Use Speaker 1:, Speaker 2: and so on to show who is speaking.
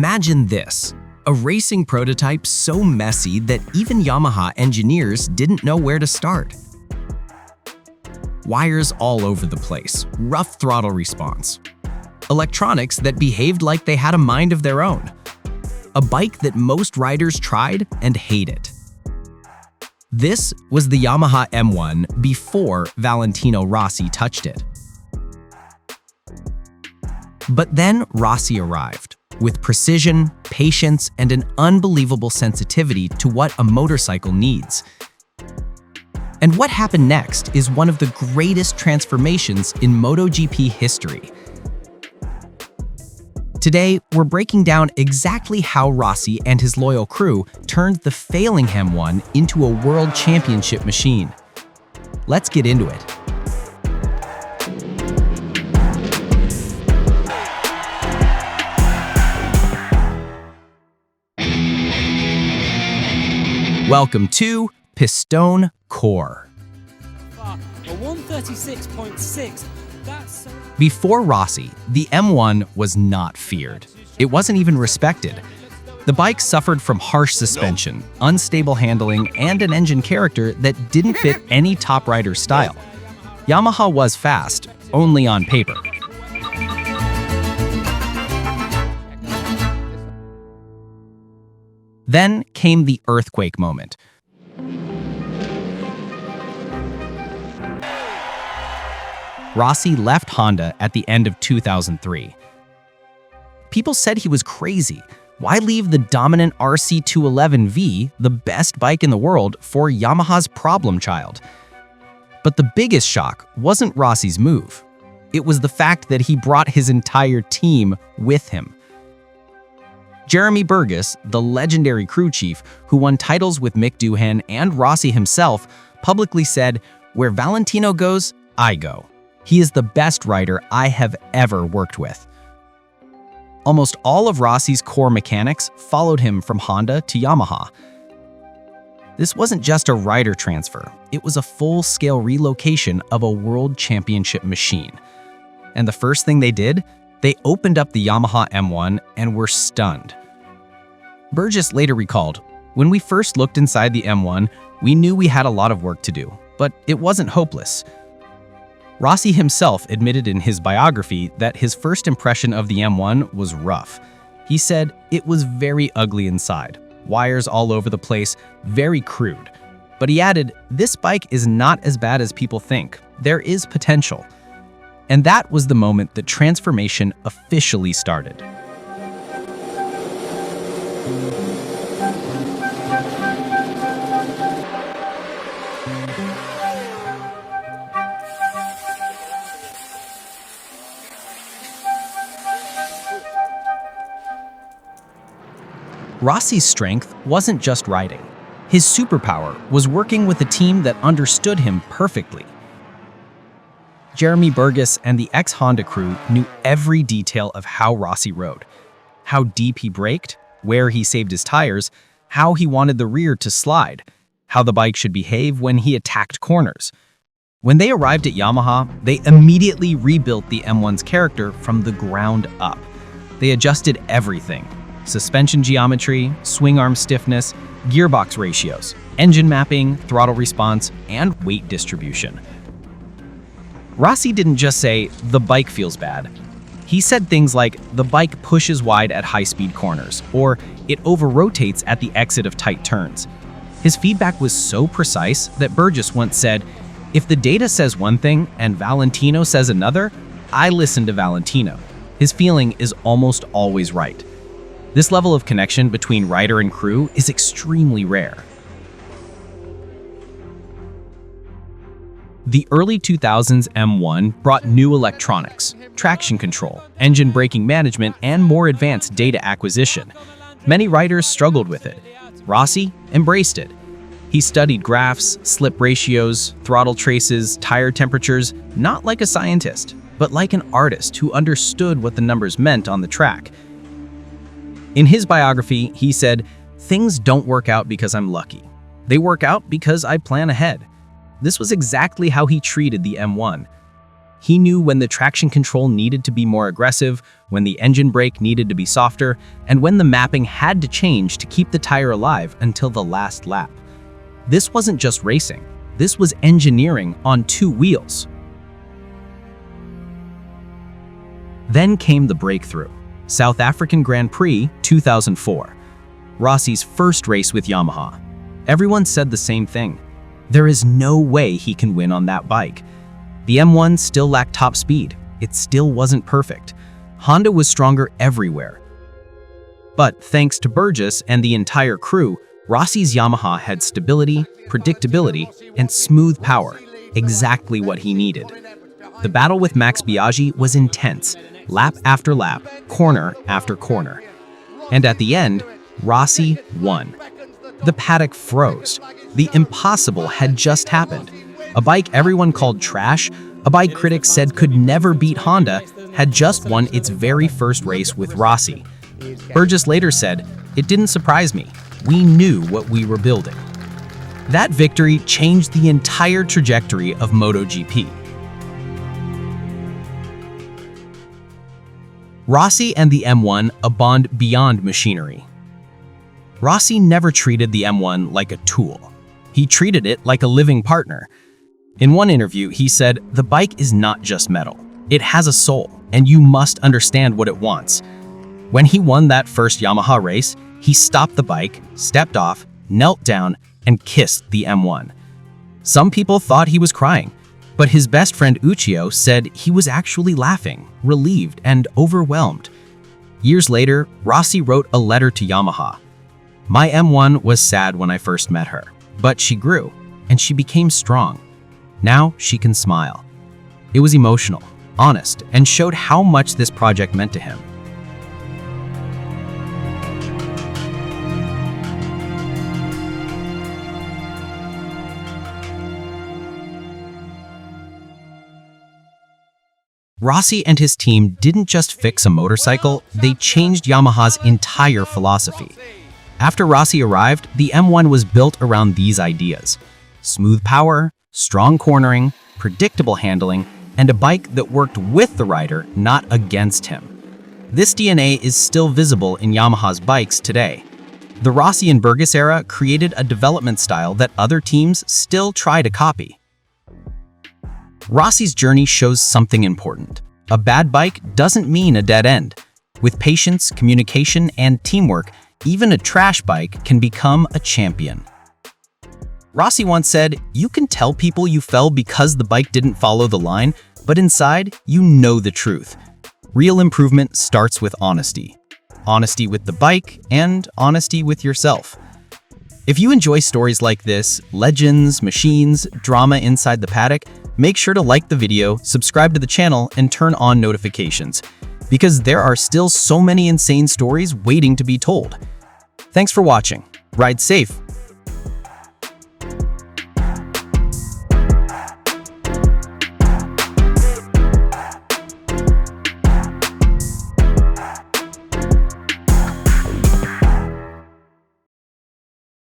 Speaker 1: Imagine this, a racing prototype so messy that even Yamaha engineers didn't know where to start. Wires all over the place, rough throttle response. Electronics that behaved like they had a mind of their own. A bike that most riders tried and hated. This was the Yamaha M1 before Valentino Rossi touched it. But then Rossi arrived, with precision, patience, and an unbelievable sensitivity to what a motorcycle needs. And what happened next is one of the greatest transformations in MotoGP history. Today, we're breaking down exactly how Rossi and his loyal crew turned the failing M1 into a world championship machine. Let's get into it. Welcome to Piston Core.
Speaker 2: A 136.6.
Speaker 1: Before Rossi, the M1 was not feared. It wasn't even respected. The bike suffered from harsh suspension, unstable handling, and an engine character that didn't fit any top rider's style. Yamaha was fast, only on paper. Then came the earthquake moment. Rossi left Honda at the end of 2003. People said he was crazy. Why leave the dominant RC211V, the best bike in the world, for Yamaha's problem child? But the biggest shock wasn't Rossi's move. It was the fact that he brought his entire team with him. Jeremy Burgess, the legendary crew chief who won titles with Mick Doohan and Rossi himself, publicly said, "Where Valentino goes, I go. He is the best rider I have ever worked with." Almost all of Rossi's core mechanics followed him from Honda to Yamaha. This wasn't just a rider transfer, it was a full-scale relocation of a world championship machine. And the first thing they did, they opened up the Yamaha M1 and were stunned. Burgess later recalled, "When we first looked inside the M1, we knew we had a lot of work to do, but it wasn't hopeless." Rossi himself admitted in his biography that his first impression of the M1 was rough. He said it was very ugly inside, wires all over the place, very crude. But he added, "This bike is not as bad as people think. There is potential." And that was the moment the transformation officially started. Rossi's strength wasn't just riding. His superpower was working with a team that understood him perfectly. Jeremy Burgess and the ex-Honda crew knew every detail of how Rossi rode, how deep he braked, where he saved his tires, how he wanted the rear to slide, how the bike should behave when he attacked corners. When they arrived at Yamaha, they immediately rebuilt the M1's character from the ground up. They adjusted everything: suspension geometry, swing arm stiffness, gearbox ratios, engine mapping, throttle response, and weight distribution. Rossi didn't just say, "The bike feels bad." He said things like, "The bike pushes wide at high-speed corners," or "It over-rotates at the exit of tight turns." His feedback was so precise that Burgess once said, "If the data says one thing and Valentino says another, I listen to Valentino. His feeling is almost always right." This level of connection between rider and crew is extremely rare. The early 2000s M1 brought new electronics, traction control, engine braking management, and more advanced data acquisition. Many riders struggled with it. Rossi embraced it. He studied graphs, slip ratios, throttle traces, tire temperatures, not like a scientist, but like an artist who understood what the numbers meant on the track. In his biography, he said, "Things don't work out because I'm lucky. They work out because I plan ahead." This was exactly how he treated the M1. He knew when the traction control needed to be more aggressive, when the engine brake needed to be softer, and when the mapping had to change to keep the tire alive until the last lap. This wasn't just racing. This was engineering on two wheels. Then came the breakthrough. South African Grand Prix 2004. Rossi's first race with Yamaha. Everyone said the same thing. There is no way he can win on that bike. The M1 still lacked top speed. It still wasn't perfect. Honda was stronger everywhere. But thanks to Burgess and the entire crew, Rossi's Yamaha had stability, predictability, and smooth power, exactly what he needed. The battle with Max Biaggi was intense, lap after lap, corner after corner. And at the end, Rossi won. The paddock froze. The impossible had just happened. A bike everyone called trash, a bike critics said could never beat Honda, had just won its very first race with Rossi. Burgess later said, "It didn't surprise me. We knew what we were building." That victory changed the entire trajectory of MotoGP. Rossi and the M1, a bond beyond machinery. Rossi never treated the M1 like a tool. He treated it like a living partner. In one interview, he said, "The bike is not just metal. It has a soul, and you must understand what it wants." When he won that first Yamaha race, he stopped the bike, stepped off, knelt down, and kissed the M1. Some people thought he was crying, but his best friend Uccio said he was actually laughing, relieved, and overwhelmed. Years later, Rossi wrote a letter to Yamaha. "My M1 was sad when I first met her, but she grew, and she became strong. Now she can smile." It was emotional, honest, and showed how much this project meant to him. Rossi and his team didn't just fix a motorcycle, they changed Yamaha's entire philosophy. After Rossi arrived, the M1 was built around these ideas: smooth power, strong cornering, predictable handling, and a bike that worked with the rider, not against him. This DNA is still visible in Yamaha's bikes today. The Rossi and Burgess era created a development style that other teams still try to copy. Rossi's journey shows something important. A bad bike doesn't mean a dead end. With patience, communication, and teamwork, even a trash bike can become a champion. Rossi once said, "You can tell people you fell because the bike didn't follow the line, but inside, you know the truth." Real improvement starts with honesty. Honesty with the bike and honesty with yourself. If you enjoy stories like this, legends, machines, drama inside the paddock, make sure to like the video, subscribe to the channel, and turn on notifications, because there are still so many insane stories waiting to be told. Thanks for watching. Ride safe